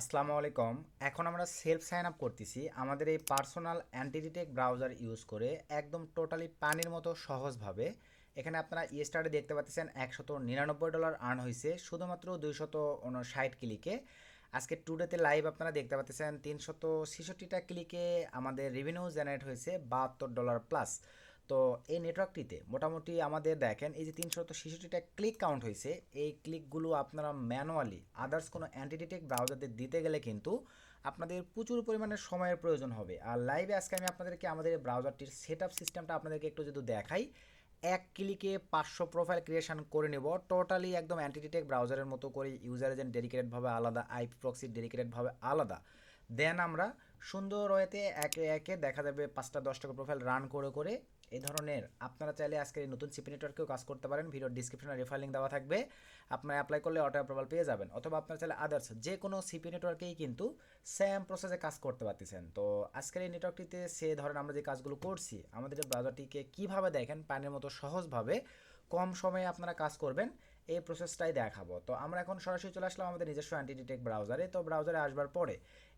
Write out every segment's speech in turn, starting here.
আসসালামু আলাইকুম। এখন আমরা সেলফ সাইন আপ করতেছি আমাদের এই পার্সোনাল অ্যান্টিডিটেক ব্রাউজার ইউজ করে একদম টোটালি পানির মতো সহজভাবে। এখানে আপনারা স্টারে দেখতে পাচ্ছেন $199 আর্ন হয়েছে শুধুমাত্র 259 ক্লিকে। আজকে টুডেতে লাইভ আপনারা দেখতে পাচ্ছেন 366টা ক্লিকে আমাদের রেভিনিউ জেনারেট হয়েছে $72 প্লাস। তো এই নেটওয়ার্কটিতে মোটামুটি আমাদের দেখেন এই যে 366টা ক্লিক কাউন্ট হয়েছে, এই ক্লিকগুলো আপনারা ম্যানুয়ালি আদার্স কোনো অ্যান্টিডিটেক ব্রাউজারতে দিতে গেলে কিন্তু আপনাদের প্রচুর পরিমাণে সময়ের প্রয়োজন হবে। আর লাইভে আজকে আমি আপনাদেরকে আমাদের এই ব্রাউজারটির সেট আপ সিস্টেমটা আপনাদেরকে একটু যদি দেখাই, এক ক্লিকে 500 প্রোফাইল ক্রিয়েশন করে নেব টোটালি একদম অ্যান্টিডিটেক ব্রাউজারের মতো করে। ইউজার এজেন্ট ডেডিকেটেডভাবে আলাদা, আইপি প্রক্সি ডেডিকেটেডভাবে আলাদা। দেন আমরা সুন্দর ওয়েতে একে একে দেখা যাবে 5টা 10টা প্রোফাইল রান করে করে এই ধরনের আপনারা চাইলে আজকের এই নতুন সিপি নেটওয়ার্কেও কাজ করতে পারেন। ভিডিওর ডিসক্রিপশনে রেফার লিঙ্ক দেওয়া থাকবে, আপনারা অ্যাপ্লাই করলে অটো অ্যাপ্রুভাল পেয়ে যাবেন। অথবা আপনারা চাইলে আদার্স যে কোনো সিপি নেটওয়ার্কেই কিন্তু সেম প্রসেসে কাজ করতে পারতেছেন। তো আজকের এই নেটওয়ার্কটিতে সে ধরেন আমরা যে কাজগুলো করছি, আমাদের এই ব্রাউজারটিকে কীভাবে দেখেন পানির মতো সহজভাবে কম সময়ে আপনারা কাজ করবেন এই প্রসেসটাই দেখাবো। তো আমরা এখন সরাসরি চলে আসলাম আমাদের নিজস্ব অ্যান্টিডিটেক ব্রাউজারে। তো ব্রাউজারে আসবার পরে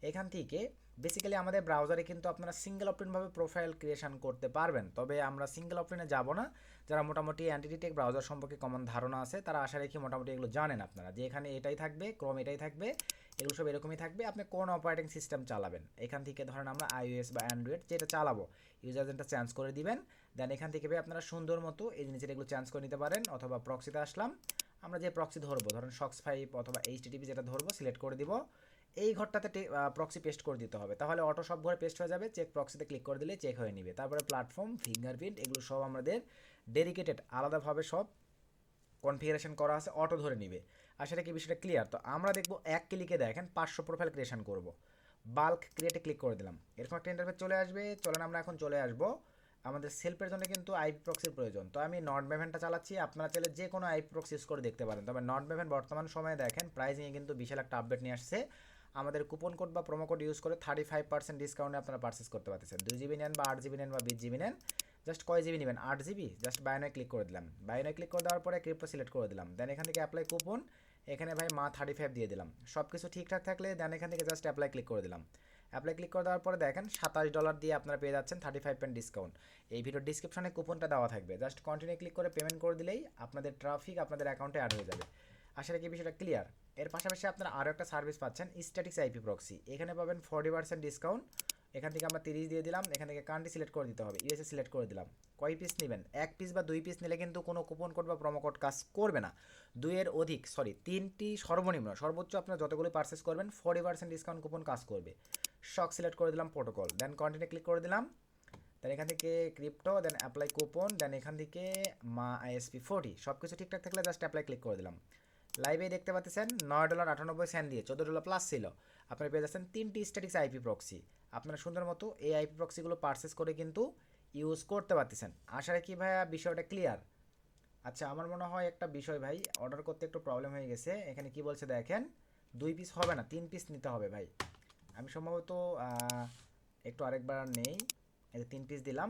এখান থেকে বেসিক্যালি আমাদের ব্রাউজারে কিন্তু আপনারা সিঙ্গেল অপশনভাবে প্রোফাইল ক্রিয়েশন করতে পারবেন। তবে আমরা সিঙ্গেল অপশনে যাব না। যারা মোটামুটি অ্যান্টিডিটেক ব্রাউজার সম্পর্কে কমন ধারণা আছে তারা আশা রেখে মোটামুটি এগুলো জানেন আপনারা, যে এখানে এটাই থাকবে, ক্রোম এটাই থাকবে, এগুলো সব এরকমই থাকবে। আপনি কোন অপারেটিং সিস্টেম চালাবেন, এখান থেকে ধরেন আমরা iOS বা অ্যান্ড্রয়েড যেটা চালাবো ইউজার এজেন্টটা চেঞ্জ করে দিবেন। দেন এখান থেকে আপনারা সুন্দর মতো এই জিনিসের এগুলো চেঞ্জ করে নিতে পারেন। অথবা প্রক্সিতে আসলাম, আমরা যে প্রক্সি ধরবো ধরেন SOX5 অথবা HTTP যেটা ধরবো সিলেক্ট করে দিব। এই ঘরটাতে প্রক্সি পেস্ট করে দিতে হবে, তাহলে অটো সব ঘরে পেস্ট হয়ে যাবে। চেক প্রক্সিতে ক্লিক করে দিলে চেক হয়ে নেবে। তারপরে প্ল্যাটফর্ম, ফিঙ্গারপ্রিন্ট এগুলো সব আমাদের ডেডিকেটেড আলাদাভাবে সব কনফিগারেশন করা আছে, অটো ধরে নিবে। আর সেটা কি বিষয়টা ক্লিয়ার? তো আমরা দেখবো এক ক্লিকে দেখেন 500 প্রোফাইল ক্রিয়েশন করব। বাল্ক ক্রিয়েটে ক্লিক করে দিলাম, এরকম একটা ইন্টারফেস চলে আসবে। চলেন আমরা এখন চলে আসবো আমাদের সেলফের জন্য কিন্তু আইপি প্রক্সির প্রয়োজন। তো আমি নট মেভেনটা চালাচ্ছি, আপনারা চাইলে যে কোনো আইপি প্রক্সি ইউজ করে দেখতে পারেন। তবে নট মেভেন বর্তমান সময়ে দেখেন প্রাইসিংয়ে কিন্তু বিশাল একটা আপডেট নিয়ে আসছে। আমাদের কুপন কোড বা প্রোমো কোড ইউজ করে 35% ডিসকাউন্টে আপনারা পারচেস করতে পারতেছেন। 2 জিবি নেন বা 8 জিবি নেন বা 20 জিবি নেন, জাস্ট কয় জিবি নেবেন? 8 জিবি। জাস্ট বায়োনায় ক্লিক করে দিলাম, বায়োনায় ক্লিক করে দেওয়ার পরে ক্রিপ্টো সিলেক্ট করে দিলাম। দেন এখান থেকে অ্যাপ্লাই কুপন, এখানে ভাই মা 35 দিয়ে দিলাম। সব কিছু ঠিকঠাক থাকলে দেন এখান থেকে জাস্ট অ্যাপ্লাই ক্লিক করে দিলাম। অ্যাপ্লাই ক্লিক করে দেওয়ার পরে দেখেন $27 দিয়ে আপনারা পেয়ে যাচ্ছেন 35% ডিসকাউন্ট। এই ভিডিওর ডিসক্রিপশনে কুপনটা দেওয়া থাকবে, জাস্ট কন্টিনিউ ক্লিক করে পেমেন্ট করে দিলেই আপনাদের ট্রাফিক আপনাদের অ্যাকাউন্টে অ্যাড হয়ে যাবে। আসলে কি বিষয়টা ক্লিয়ার? এর পাশাপাশি আপনারা আরও একটা সার্ভিস পাচ্ছেন, স্ট্যাটিক্স আইপি প্রক্সি। এখানে পাবেন 40% ডিসকাউন্ট। এখান থেকে আমরা 30 দিয়ে দিলাম। এখান থেকে কান্ট্রি সিলেক্ট করে দিতে হবে, ইউএসএ সিলেক্ট করে দিলাম। কয় পিস নেবেন? 1 পিস বা 2 পিস নিলে কিন্তু কোনো কুপন কোড বা প্রোমো কোড কাজ করবে না। 3টি সর্বনিম্ন, সর্বোচ্চ আপনারা যতগুলো পারচেস করবেন 40% ডিসকাউন্ট কুপন কাজ করবে। শক সিলেক্ট করে দিলাম, প্রোটোকল, দেন কন্টিনিউ ক্লিক করে দিলাম। দেন এখান থেকে ক্রিপ্টো, দেন অ্যাপ্লাই কুপন, দেন এখান থেকে মা ISP40 সব কিছু ঠিকঠাক থাকলে জাস্ট অ্যাপ্লাই ক্লিক করে দিলাম। লাইভে দেখতে পাচ্ছেন $9.98 দিয়ে $14 প্লাস ছিল। আপনারা পেয়ে যাচ্ছেন 3টি স্ট্যাটিক্স আইপি প্রক্সি। আপনারা সুন্দর মতো এই আইপি প্রক্সিগুলো পারচেস করে কিন্তু ইউজ করতে পারতেছেন। আশা রাখি ভাইয়া বিষয়টা ক্লিয়ার। আচ্ছা, আমার মনে হয় একটা বিষয় ভাই, অর্ডার করতে একটু প্রবলেম হয়ে গেছে। এখানে কি বলছে দেখেন, 2 পিস হবে না, 3 পিস নিতে হবে ভাই। আমি সম্ভবত একটু আরেকবার নেই। এই যে 3 পিস দিলাম,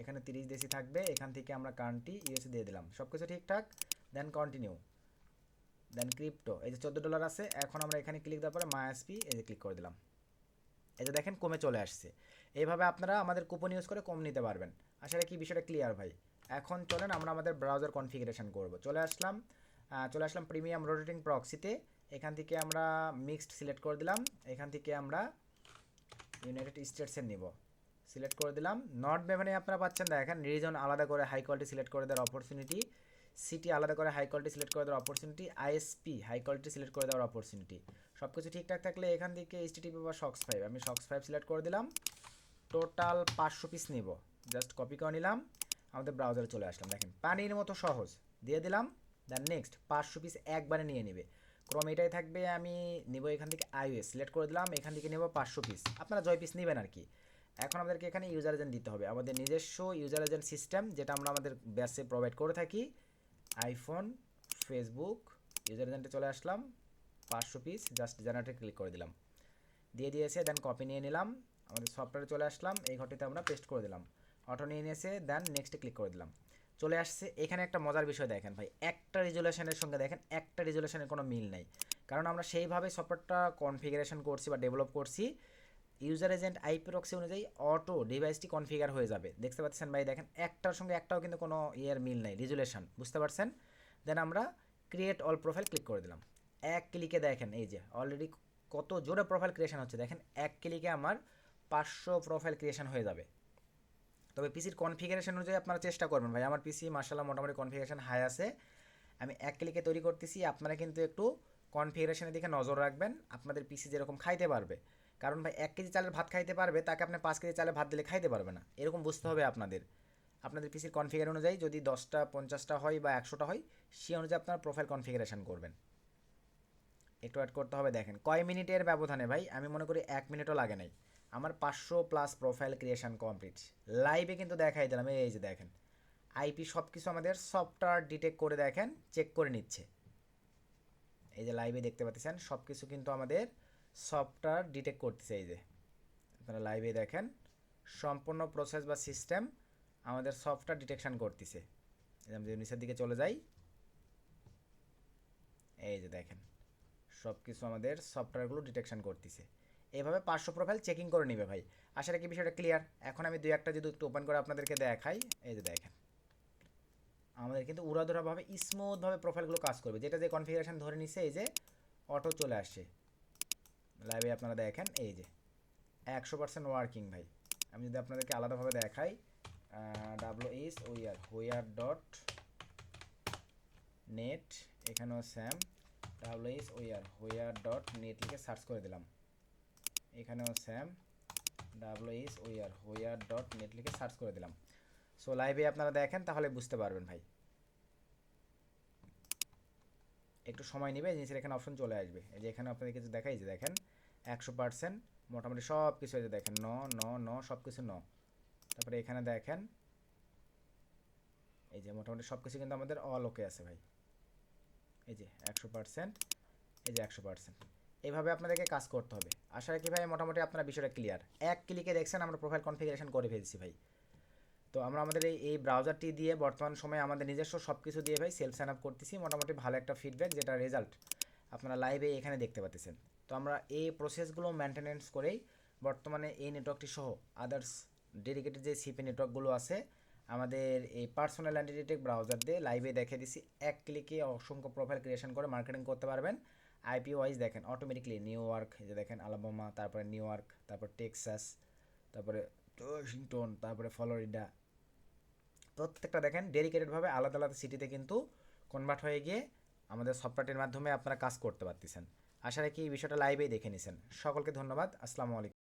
এখানে 30 দেশি থাকবে। এখান থেকে আমরা কান্ট্রি ইউএসএ দিয়ে দিলাম, সব কিছু ঠিকঠাক। দেন কন্টিনিউ, দেন ক্রিপ্টো, এই যে $14 আছে। এখন আমরা এখানে ক্লিক দেওয়ার পরে মাইএসপি এই যে ক্লিক করে দিলাম, এই যে দেখেন কমে চলে আসছে। এইভাবে আপনারা আমাদের কুপন ইউজ করে কম নিতে পারবেন। আসলে কি বিষয়টা ক্লিয়ার ভাই? এখন চলেন আমরা আমাদের ব্রাউজার কনফিগারেশন করব। চলে আসলাম প্রিমিয়াম রোটেটিং প্রক্সিতে। এখান থেকে আমরা মিক্সড সিলেক্ট করে দিলাম। এখান থেকে আমরা ইউনাইটেড স্টেটসের নিব, সিলেক্ট করে দিলাম। নট মেভেনে আপনারা পাচ্ছেন দেখেন রিজন আলাদা করে হাই কোয়ালিটি সিলেক্ট করে দেওয়ার অপরচুনিটি, সিটি আলাদা করে হাই কোয়ালিটি সিলেক্ট করে দেওয়ার opportunity, ISP high quality select করে দেওয়ার অপরচুনিটি। সব কিছু ঠিকঠাক থাকলে এখান থেকে HTTP বা SOX5, আমি SOX5 সিলেক্ট করে দিলাম। টোটাল 500 পিস নিব, জাস্ট কপি করে নিলাম। আমাদের ব্রাউজারে চলে আসলাম, দেখেন পানির মতো সহজ, দিয়ে দিলাম। দেন নেক্সট 500 পিস একবারে নিয়ে নেবে। ক্রম এটাই থাকবে, আমি নিব এখান থেকে iOS সিলেক্ট করে দিলাম। এখান থেকে নেব 500 পিস, আপনারা জয় পিস নেবেন আর কি। এখন আমাদেরকে এখানে ইউজার এজেন্ট দিতে হবে, আমাদের নিজস্ব ইউজার এজেন্ট সিস্টেম যেটা আমরা আমাদের ব্যাসে প্রোভাইড করে থাকি। আইফোন, ফেসবুক, ইউজার এজেন্টে চলে আসলাম। 500 পিস জাস্ট জেনারেটে ক্লিক করে দিলাম, দিয়ে দিয়েছে। দেন কপি নিয়ে নিলাম, আমাদের সফটওয়্যারে চলে আসলাম। এই ঘরটিতে আমরা পেস্ট করে দিলাম, অটো নিয়ে নিয়েছে। দেন নেক্সটে ক্লিক করে দিলাম, চলে আসছে। এখানে একটা মজার বিষয় দেখেন ভাই, একটা রেজুলেশনের সঙ্গে দেখেন একটা রেজুলেশনের কোনো মিল নেই। কারণ আমরা সেইভাবে সফটওয়্যারটা কনফিগারেশন করছি বা ডেভেলপ করছি, ইউজার এজেন্ট আইপি প্রক্সি অনুযায়ী অটো ডিভাইসটি কনফিগার হয়ে যাবে। দেখতে পাচ্ছেন ভাই, দেখেন একটার সঙ্গে একটাও কিন্তু কোনো মিল নেই, রিজুলেশন, বুঝতে পারছেন। দেন আমরা ক্রিয়েট অল প্রোফাইল ক্লিক করে দিলাম। এক ক্লিকে দেখেন এই যে অলরেডি কত জোরে প্রোফাইল ক্রিয়েশন হচ্ছে, দেখেন এক ক্লিকে আমার 500 প্রোফাইল ক্রিয়েশন হয়ে যাবে। তবে পিসির কনফিগারেশন অনুযায়ী আপনারা চেষ্টা করবেন ভাই। আমার পিসি মার্শাল্লাহ মোটামুটি কনফিগারেশন হাই আছে, আমি এক ক্লিকে তৈরি করতেছি। আপনারা কিন্তু একটু কনফিগারেশনের দিকে নজর রাখবেন, আপনাদের পিসি যেরকম খাইতে পারবে। কারণ ভাই 1 কেজি চালের ভাত খাইতে পারবে, তাকে আপনি 5 কেজি চালের ভাত দিলে খাইতে পারবে না, এরকম বুঝতে হবে আপনাদের। আপনাদের পিসির কনফিগার অনুযায়ী যদি 10টা 50টা হয় বা 100টা হয়, সেই অনুযায়ী আপনারা প্রোফাইল কনফিগারেশন করবেন। একটু অ্যাড করতে হবে। দেখেন কয় মিনিটের ব্যবধানে ভাই, আমি মনে করি 1 মিনিটও লাগে নাই, আমার 500+ প্রোফাইল ক্রিয়েশন কমপ্লিট। লাইভে কিন্তু দেখাই দিলাম, এই যে দেখেন আইপি সব কিছু আমাদের সফটওয়্যার ডিটেক্ট করে দেখেন চেক করে নিচ্ছে। এই যে লাইভে দেখতে পাচ্ছেন সব কিছু কিন্তু আমাদের সফটওয়্যার ডিটেক্ট করতেছে। এই যে আপনারা লাইভে দেখেন সম্পূর্ণ প্রসেস বা সিস্টেম আমাদের সফটওয়্যার ডিটেকশন করতেছে। আমি যদি নিচের দিকে চলে যাই, এই যে দেখেন সব কিছু আমাদের সফটওয়্যারগুলো ডিটেকশন করতেছে। এইভাবে 500 প্রোফাইল চেকিং করে নেবে ভাই। আশা রাখি বিষয়টা ক্লিয়ার। এখন আমি 2-1টা যদি একটু ওপেন করে আপনাদেরকে দেখাই, এই যে দেখেন আমাদের কিন্তু উড়াধুরাভাবে স্মুথভাবে প্রোফাইলগুলো কাজ করবে, যেটা যে কনফিগারেশন ধরে নিচ্ছে এই যে অটো চলে আসছে। লাইভে আপনারা দেখেন এই যে 100% ওয়ার্কিং ভাই। আমি যদি আপনাদেরকে আলাদাভাবে দেখাই, wswear.net, এখানেও স্যাম wswear.net লিখে সার্চ করে দিলাম। এখানেও স্যাম wswear.net লিখে সার্চ করে দিলাম। সো লাইভে আপনারা দেখেন, তাহলে বুঝতে পারবেন ভাই। একটু সময় নেবে, জিনিসের এখানে অপশন চলে আসবে। এই যে এখানে আপনাদের কিছু দেখাই, যে দেখেন 100% মোটামুটি সব কিছু, এই যে দেখেন সব কিছু তারপরে এখানে দেখেন এই যে মোটামুটি সব কিছু কিন্তু আমাদের অল ওকে আছে ভাই। এই যে 100%, এই যে 100%। এইভাবে আপনাদেরকে কাজ করতে হবে। আশা রাখি ভাই মোটামুটি আপনারা বিষয়টা ক্লিয়ার। এক ক্লিকে দেখছেন আমরা প্রোফাইল কনফিগারেশন করে ফেলছি ভাই। তো আমরা আমাদের এই ব্রাউজারটি দিয়ে বর্তমান সময়ে আমাদের নিজস্ব সব কিছু দিয়ে ভাই সেলফ সাইন আপ করতেছি। মোটামুটি ভালো একটা ফিডব্যাক, যেটা রেজাল্ট আপনারা লাইভে এখানে দেখতে পাচ্ছেন। তো আমরা এই প্রসেসগুলো মেনটেনেন্স করেই বর্তমানে এই নেটওয়ার্কটি সহ আদার্স ডেডিকেটেড যে সিপি নেটওয়ার্কগুলো আছে আমাদের এই পার্সোনাল অ্যান্টিটেক ব্রাউজার দিয়ে লাইভে দেখে দিছি। এক ক্লিকে অসংখ্য প্রোফাইল ক্রিয়েশন করে মার্কেটিং করতে পারবেন। আইপি ওয়াইজ দেখেন অটোমেটিকলি নিউ ইয়র্ক, যে দেখেন আলাবামা, তারপরে নিউ ইয়র্ক, তারপর টেক্সাস, তারপরে ওয়াশিংটন, তারপরে ফ্লোরিডা, প্রত্যেকটা দেখেন ডেডিকেটেডভাবে আলাদা আলাদা সিটিতে কিন্তু কনভার্ট হয়ে গিয়ে আমাদের সফটওয়্যারটির মাধ্যমে আপনারা কাজ করতে পারতেছেন। আশা রাখি এই বিষয়টা লাইভেই দেখে নিছেন। সকলকে ধন্যবাদ। আসসালামু আলাইকুম।